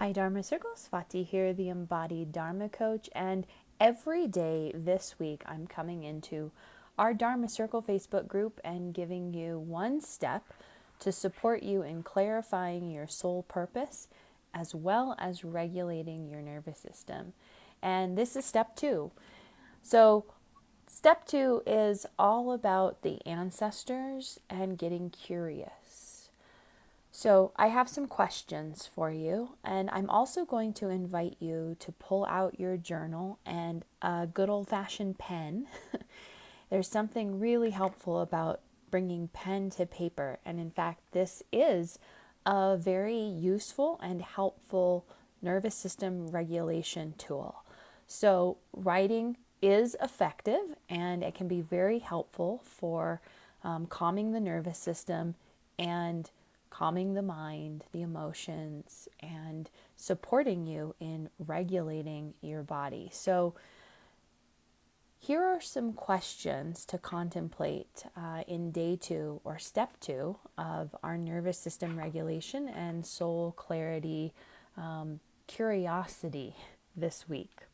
Hi Dharma Circle, Swati here, the embodied Dharma coach, and every day this week I'm coming into our Dharma Circle Facebook group and giving you one step to support you in clarifying your soul purpose as well as regulating your nervous system. And this is step 2. So step 2 is all about the ancestors and getting curious. So I have some questions for you, and I'm also going to invite you to pull out your journal and a good old-fashioned pen. There's something really helpful about bringing pen to paper, and in fact, this is a very useful and helpful nervous system regulation tool. So writing is effective, and it can be very helpful for calming the nervous system and calming the mind, the emotions, and supporting you in regulating your body. So here are some questions to contemplate in day 2 or step 2 of our nervous system regulation and soul clarity curiosity this week.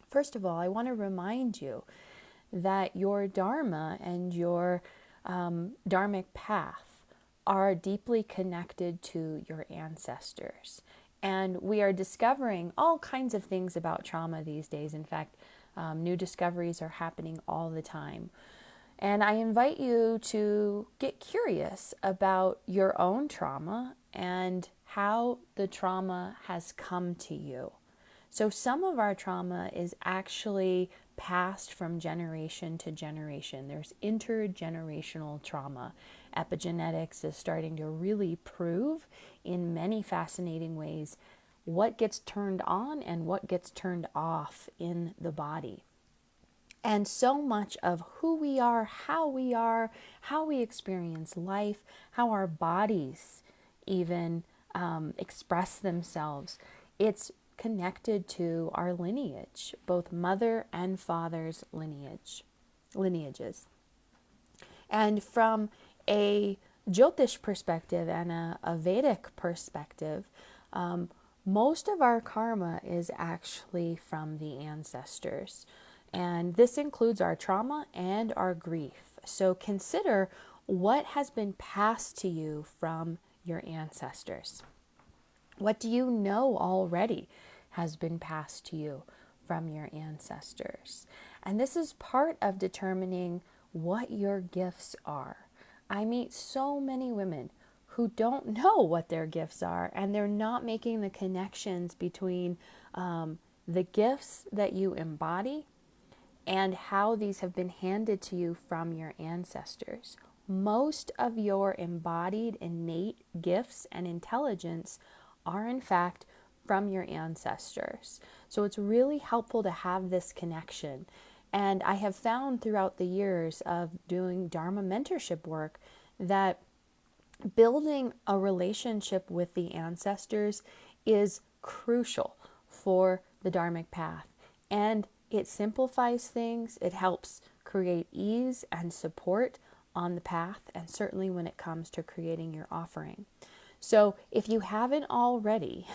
First of all, I want to remind you that your Dharma and your Dharmic path are deeply connected to your ancestors. And we are discovering all kinds of things about trauma these days. In fact, new discoveries are happening all the time. And I invite you to get curious about your own trauma and how the trauma has come to you. So some of our trauma is actually passed from generation to generation. There's intergenerational trauma. Epigenetics is starting to really prove in many fascinating ways what gets turned on and what gets turned off in the body. And so much of who we are, how we experience life, how our bodies even express themselves, it's connected to our lineage, both mother and father's lineages. And from a Jyotish perspective and a Vedic perspective, most of our karma is actually from the ancestors. And this includes our trauma and our grief. So consider what has been passed to you from your ancestors. What do you know already has been passed to you from your ancestors? And this is part of determining what your gifts are. I meet so many women who don't know what their gifts are, and they're not making the connections between the gifts that you embody and how these have been handed to you from your ancestors. Most of your embodied innate gifts and intelligence are in fact from your ancestors. So it's really helpful to have this connection. And I have found throughout the years of doing Dharma mentorship work that building a relationship with the ancestors is crucial for the Dharmic path. And it simplifies things. It helps create ease and support on the path, and certainly when it comes to creating your offering. So if you haven't already,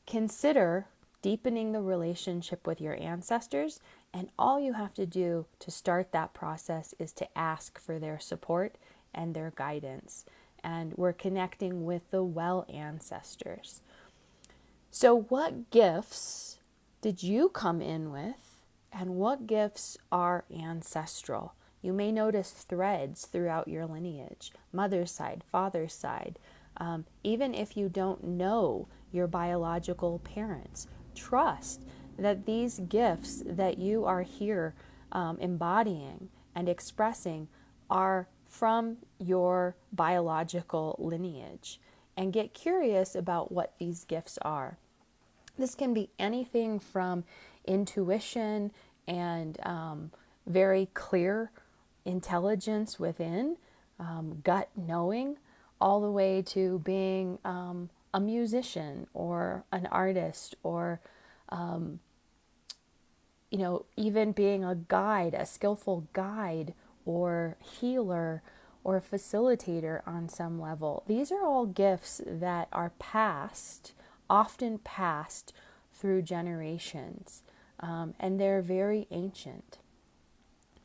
consider deepening the relationship with your ancestors, and all you have to do to start that process is to ask for their support and their guidance. And we're connecting with the well ancestors. So what gifts did you come in with, and what gifts are ancestral? You may notice threads throughout your lineage, mother's side, father's side. Even if you don't know your biological parents, trust that these gifts that you are here embodying and expressing are from your biological lineage, and get curious about what these gifts are. This can be anything from intuition and very clear intelligence within, gut knowing, all the way to being a musician or an artist, or even being a guide, a skillful guide or healer or facilitator on some level. These are all gifts that are passed often passed through generations, and they're very ancient.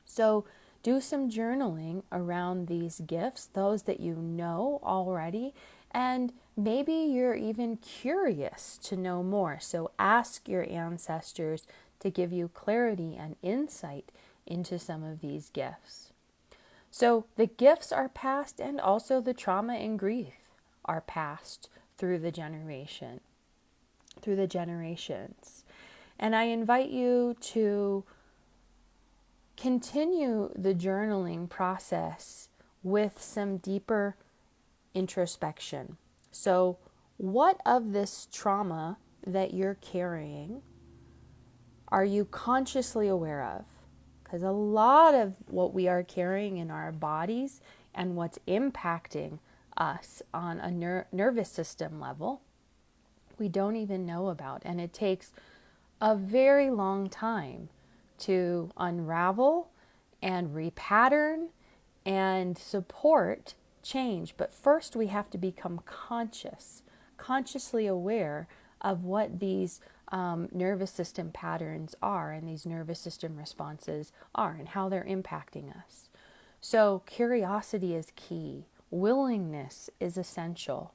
So do some journaling around these gifts, those that you know already, and maybe you're even curious to know more. So ask your ancestors to give you clarity and insight into some of these gifts. So the gifts are passed, and also the trauma and grief are passed through the generations. And I invite you to continue the journaling process with some deeper introspection. So, what of this trauma that you're carrying are you consciously aware of? Because a lot of what we are carrying in our bodies and what's impacting us on a nervous system level, we don't even know about. And it takes a very long time to unravel and repattern and support change. But first, we have to become consciously aware of what these nervous system patterns are and these nervous system responses are and how they're impacting us. So curiosity is key. Willingness is essential.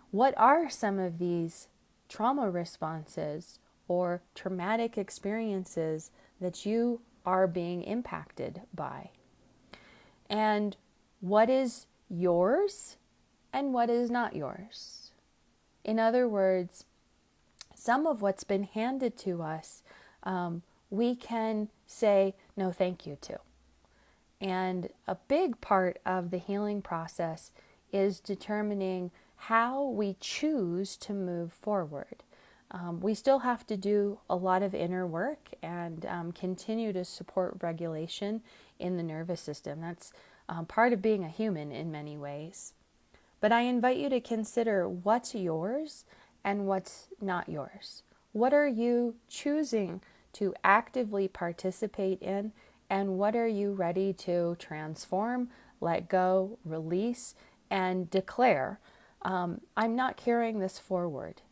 What are some of these trauma responses or traumatic experiences that you are being impacted by? And what is yours and what is not yours? In other words, some of what's been handed to us, we can say no thank you to. And a big part of the healing process is determining how we choose to move forward. We still have to do a lot of inner work and continue to support regulation in the nervous system. That's part of being a human in many ways. But I invite you to consider what's yours and what's not yours. What are you choosing to actively participate in, and what are you ready to transform, let go, release, and declare, I'm not carrying this forward,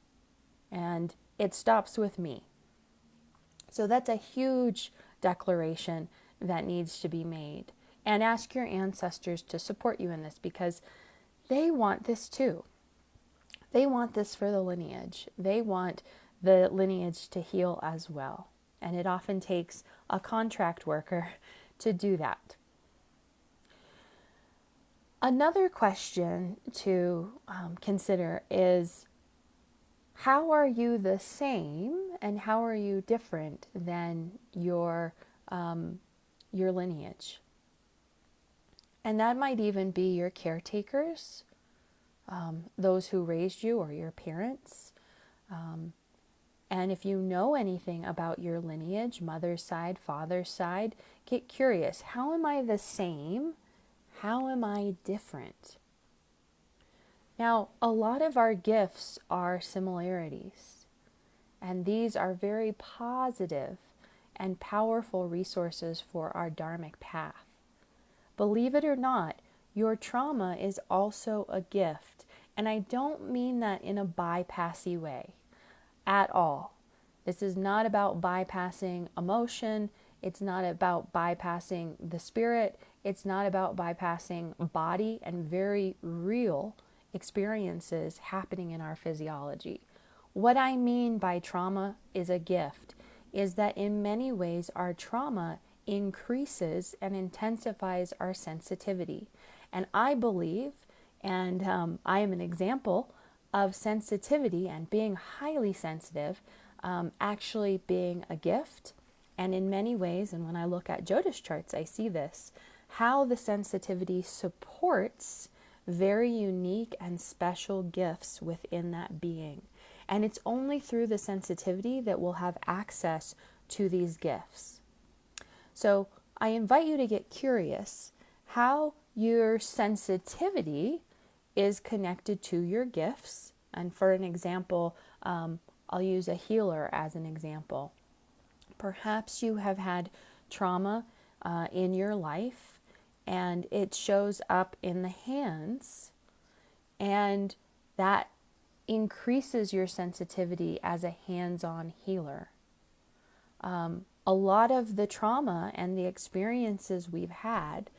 and it stops with me. So that's a huge declaration that needs to be made. And ask your ancestors to support you in this, because they want this too. They want this for the lineage. They want the lineage to heal as well. And it often takes a contract worker to do that. Another question to consider is, how are you the same and how are you different than your lineage? And that might even be your caretakers, those who raised you, or your parents. And if you know anything about your lineage, mother's side, father's side, get curious. How am I the same? How am I different? Now, a lot of our gifts are similarities, and these are very positive and powerful resources for our dharmic path. Believe it or not, your trauma is also a gift, and I don't mean that in a bypassy way at all. This is not about bypassing emotion. It's not about bypassing the spirit. It's not about bypassing body and very real experiences happening in our physiology. What I mean by trauma is a gift is that in many ways our trauma increases and intensifies our sensitivity. And I believe, and I am an example of sensitivity and being highly sensitive actually being a gift. And in many ways, and when I look at Jyotish charts, I see this, how the sensitivity supports very unique and special gifts within that being. And it's only through the sensitivity that we'll have access to these gifts. So I invite you to get curious how your sensitivity is connected to your gifts. And for an example, I'll use a healer as an example. Perhaps you have had trauma in your life and it shows up in the hands, and that increases your sensitivity as a hands-on healer. A lot of the trauma and the experiences we've had,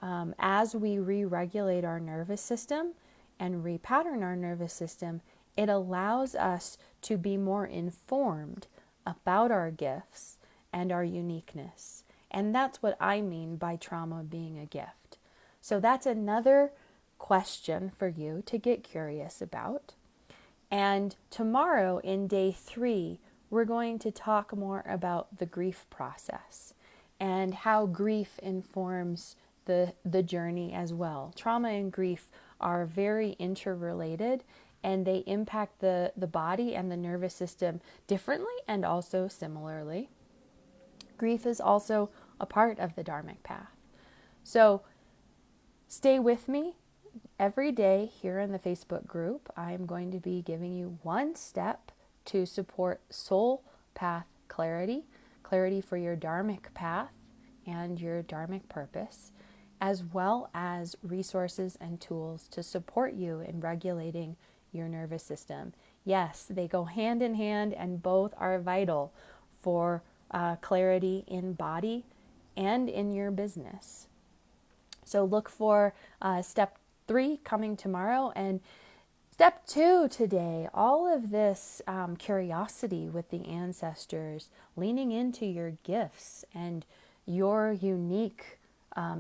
as we re-regulate our nervous system and repattern our nervous system, it allows us to be more informed about our gifts and our uniqueness. And that's what I mean by trauma being a gift. So that's another question for you to get curious about. And tomorrow in day 3, we're going to talk more about the grief process and how grief informs the journey as well. Trauma and grief are very interrelated, and they impact the body and the nervous system differently and also similarly. Grief is also a part of the Dharmic path. So stay with me every day here in the Facebook group. I am going to be giving you one step to support soul path clarity, clarity for your Dharmic path and your Dharmic purpose, as well as resources and tools to support you in regulating your nervous system. Yes, they go hand in hand, and both are vital for clarity in body and in your business. So look for step 3 coming tomorrow, and step 2 today, all of this curiosity with the ancestors, leaning into your gifts and your unique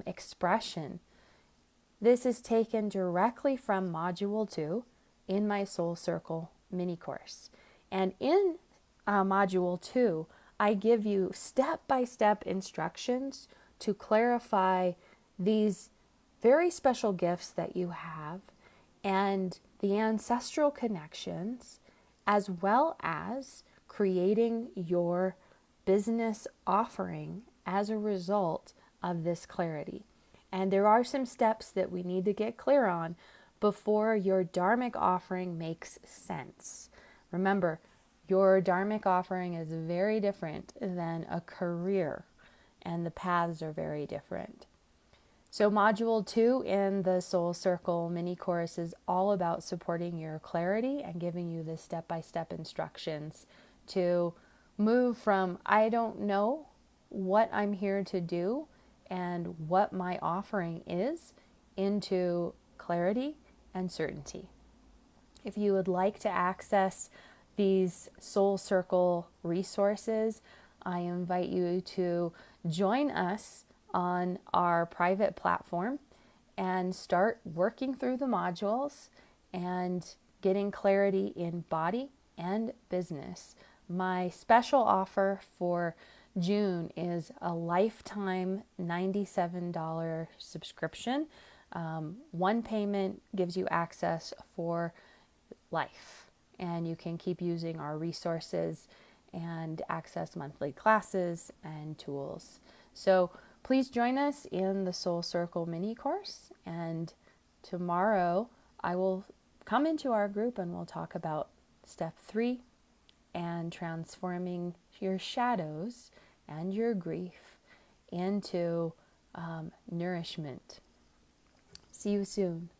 expression. This is taken directly from Module 2 in my Soul Circle mini course. And in Module 2, I give you step-by-step instructions to clarify these very special gifts that you have and the ancestral connections, as well as creating your business offering as a result of this clarity. And there are some steps that we need to get clear on before your Dharmic offering makes sense. Remember, your Dharmic offering is very different than a career, and the paths are very different. So Module 2 in the Soul Circle mini course is all about supporting your clarity and giving you the step-by-step instructions to move from I don't know what I'm here to do and what my offering is into clarity and certainty. If you would like to access these Soul Circle resources, I invite you to join us on our private platform and start working through the modules and getting clarity in body and business. My special offer for June is a lifetime $97 subscription. One payment gives you access for life, and you can keep using our resources and access monthly classes and tools. So please join us in the Soul Circle mini course, and tomorrow I will come into our group and we'll talk about step 3 and transforming your shadows and your grief into nourishment. See you soon.